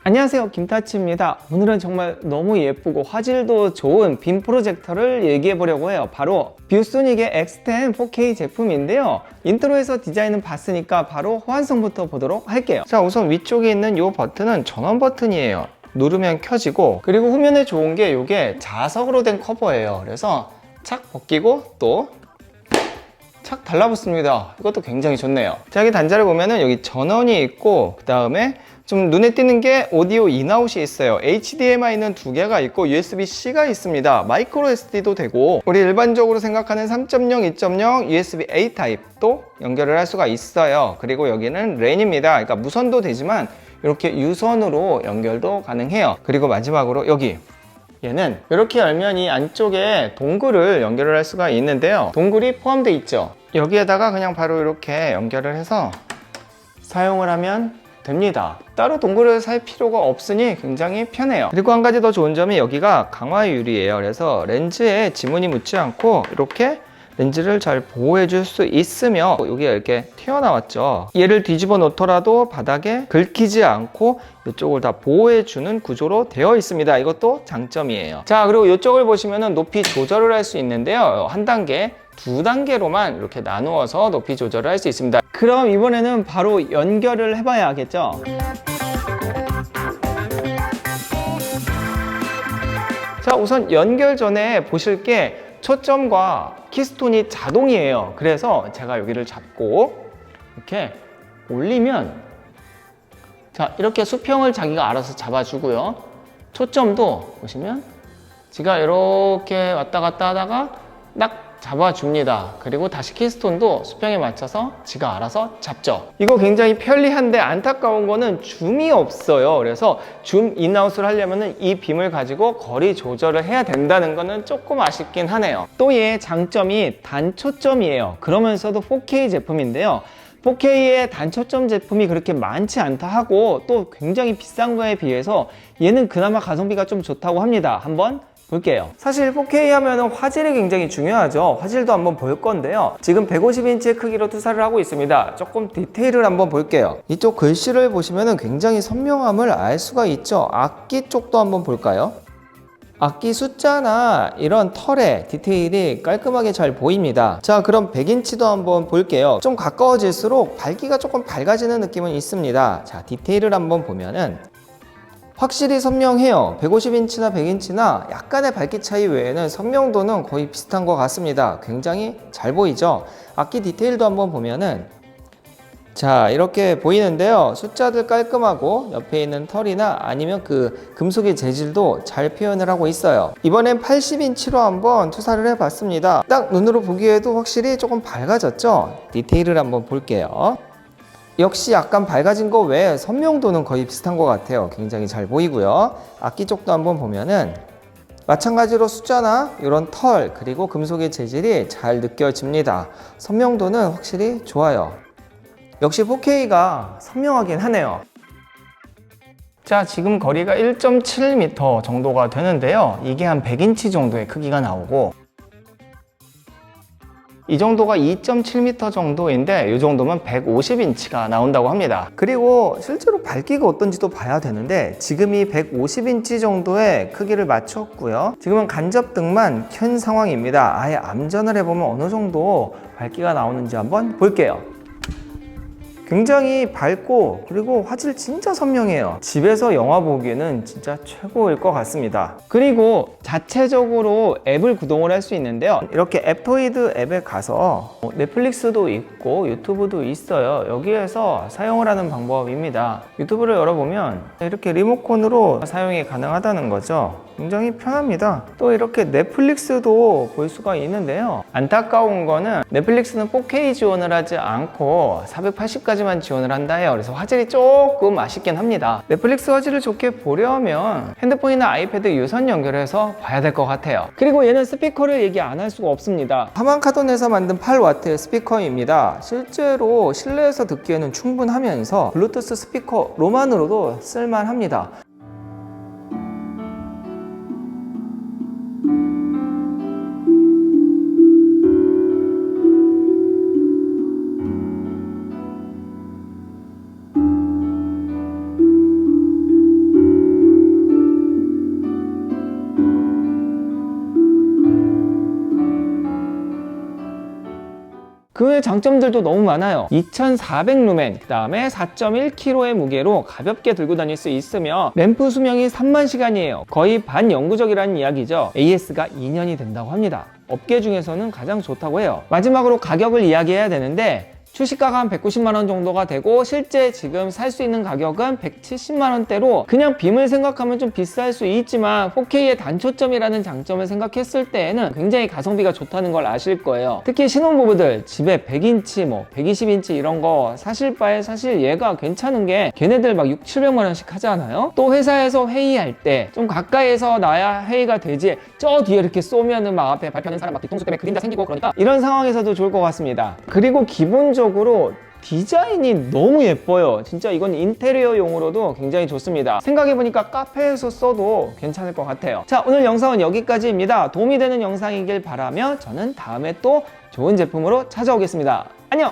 안녕하세요, 김타치입니다. 오늘은 정말 너무 예쁘고 화질도 좋은 빔 프로젝터를 얘기해 보려고 해요. 바로 뷰소닉의 X10 4K 제품인데요. 인트로에서 디자인은 봤으니까 바로 호환성부터 보도록 할게요. 자, 우선 위쪽에 있는 이 버튼은 전원 버튼이에요. 누르면 켜지고, 그리고 후면에 좋은 게 이게 자석으로 된 커버예요. 그래서 착 벗기고 또 착 달라붙습니다. 이것도 굉장히 좋네요. 자, 여기 단자를 보면은 여기 전원이 있고, 그 다음에 좀 눈에 띄는 게 오디오 인아웃이 있어요. HDMI는 2개가 있고 USB-C가 있습니다. 마이크로 SD도 되고, 우리 일반적으로 생각하는 3.0, 2.0 USB-A 타입도 연결을 할 수가 있어요. 그리고 여기는 랜입니다. 그러니까 무선도 되지만 이렇게 유선으로 연결도 가능해요. 그리고 마지막으로 여기 얘는 이렇게 열면 이 안쪽에 동굴을 연결을 할 수가 있는데요. 동굴이 포함되어 있죠. 여기에다가 그냥 바로 이렇게 연결을 해서 사용을 하면 됩니다. 따로 동굴을 살 필요가 없으니 굉장히 편해요. 그리고 한 가지 더 좋은 점이 여기가 강화 유리예요. 그래서 렌즈에 지문이 묻지 않고 이렇게 렌즈를 잘 보호해 줄 수 있으며, 여기가 이렇게 튀어나왔죠. 얘를 뒤집어 놓더라도 바닥에 긁히지 않고 이쪽을 다 보호해 주는 구조로 되어 있습니다. 이것도 장점이에요. 자, 그리고 이쪽을 보시면은 높이 조절을 할 수 있는데요. 한 단계, 두 단계로만 이렇게 나누어서 높이 조절을 할 수 있습니다. 그럼 이번에는 바로 연결을 해봐야겠죠. 자, 우선 연결 전에 보실 게 초점과 키스톤이 자동이에요. 그래서 제가 여기를 잡고 이렇게 올리면, 자, 이렇게 수평을 자기가 알아서 잡아주고요. 초점도 보시면 제가 이렇게 왔다 갔다 하다가 딱 잡아줍니다. 그리고 다시 키스톤도 수평에 맞춰서 지가 알아서 잡죠. 이거 굉장히 편리한데 안타까운 거는 줌이 없어요. 그래서 줌 인아웃을 하려면 이 빔을 가지고 거리 조절을 해야 된다는 거는 조금 아쉽긴 하네요. 또 얘의 장점이 단초점이에요. 그러면서도 4K 제품인데요. 4K의 단초점 제품이 그렇게 많지 않다 하고, 또 굉장히 비싼 거에 비해서 얘는 그나마 가성비가 좀 좋다고 합니다. 한번 볼게요. 사실 4K 하면 화질이 굉장히 중요하죠. 화질도 한번 볼 건데요. 지금 150인치의 크기로 투사를 하고 있습니다. 조금 디테일을 한번 볼게요. 이쪽 글씨를 보시면 굉장히 선명함을 알 수가 있죠. 악기 쪽도 한번 볼까요? 악기 숫자나 이런 털의 디테일이 깔끔하게 잘 보입니다. 자, 그럼 100인치도 한번 볼게요. 좀 가까워질수록 밝기가 조금 밝아지는 느낌은 있습니다. 자, 디테일을 한번 보면은 확실히 선명해요. 150인치나 100인치나 약간의 밝기 차이 외에는 선명도는 거의 비슷한 것 같습니다. 굉장히 잘 보이죠? 악기 디테일도 한번 보면은, 자, 이렇게 보이는데요. 숫자들 깔끔하고 옆에 있는 털이나 아니면 그 금속의 재질도 잘 표현을 하고 있어요. 이번엔 80인치로 한번 투사를 해봤습니다. 딱 눈으로 보기에도 확실히 조금 밝아졌죠? 디테일을 한번 볼게요. 역시 약간 밝아진 거 외에 선명도는 거의 비슷한 것 같아요. 굉장히 잘 보이고요. 악기 쪽도 한번 보면은 마찬가지로 숫자나 이런 털, 그리고 금속의 재질이 잘 느껴집니다. 선명도는 확실히 좋아요. 역시 4K가 선명하긴 하네요. 자, 지금 거리가 1.7m 정도가 되는데요. 이게 한 100인치 정도의 크기가 나오고, 이 정도가 2.7m 정도인데 이 정도면 150인치가 나온다고 합니다. 그리고 실제로 밝기가 어떤지도 봐야 되는데, 지금이 150인치 정도의 크기를 맞췄고요. 지금은 간접등만 켠 상황입니다. 아예 암전을 해보면 어느 정도 밝기가 나오는지 한번 볼게요. 굉장히 밝고, 그리고 화질 진짜 선명해요. 집에서 영화 보기에는 진짜 최고일 것 같습니다. 그리고 자체적으로 앱을 구동을 할 수 있는데요. 이렇게 앱토이드 앱에 가서 넷플릭스도 있고 유튜브도 있어요. 여기에서 사용을 하는 방법입니다. 유튜브를 열어보면 이렇게 리모컨으로 사용이 가능하다는 거죠. 굉장히 편합니다. 또 이렇게 넷플릭스도 볼 수가 있는데요. 안타까운 거는 넷플릭스는 4K 지원을 하지 않고 480까지만 지원을 한다 해요. 그래서 화질이 조금 아쉽긴 합니다. 넷플릭스 화질을 좋게 보려면 핸드폰이나 아이패드 유선 연결해서 봐야 될 것 같아요. 그리고 얘는 스피커를 얘기 안 할 수가 없습니다. 하만카돈에서 만든 8W의 스피커입니다. 실제로 실내에서 듣기에는 충분하면서 블루투스 스피커로만으로도 쓸만합니다. 그 외 장점들도 너무 많아요. 2400루멘, 그 다음에 4.1kg의 무게로 가볍게 들고 다닐 수 있으며 램프 수명이 3만 시간이에요. 거의 반영구적이라는 이야기죠. AS가 2년이 된다고 합니다. 업계 중에서는 가장 좋다고 해요. 마지막으로 가격을 이야기해야 되는데 출시가가 한 190만 원 정도가 되고 실제 지금 살 수 있는 가격은 170만 원대로 그냥 빔을 생각하면 좀 비쌀 수 있지만 4K의 단초점이라는 장점을 생각했을 때에는 굉장히 가성비가 좋다는 걸 아실 거예요. 특히 신혼부부들 집에 100인치 뭐 120인치 이런 거 사실 바에 사실 얘가 괜찮은 게 걔네들 막 6, 700만 원씩 하잖아요. 또 회사에서 회의할 때 좀 가까이서 놔야 회의가 되지 저 뒤에 이렇게 쏘면은 막 앞에 발표하는 사람 막 뒤통수 때문에 그림자 생기고 그러니까 이런 상황에서도 좋을 것 같습니다. 그리고 기본적으로 디자인이 너무 예뻐요. 진짜 이건 인테리어용으로도 굉장히 좋습니다. 생각해보니까 카페에서 써도 괜찮을 것 같아요. 자, 오늘 영상은 여기까지입니다. 도움이 되는 영상이길 바라며 저는 다음에 또 좋은 제품으로 찾아오겠습니다. 안녕!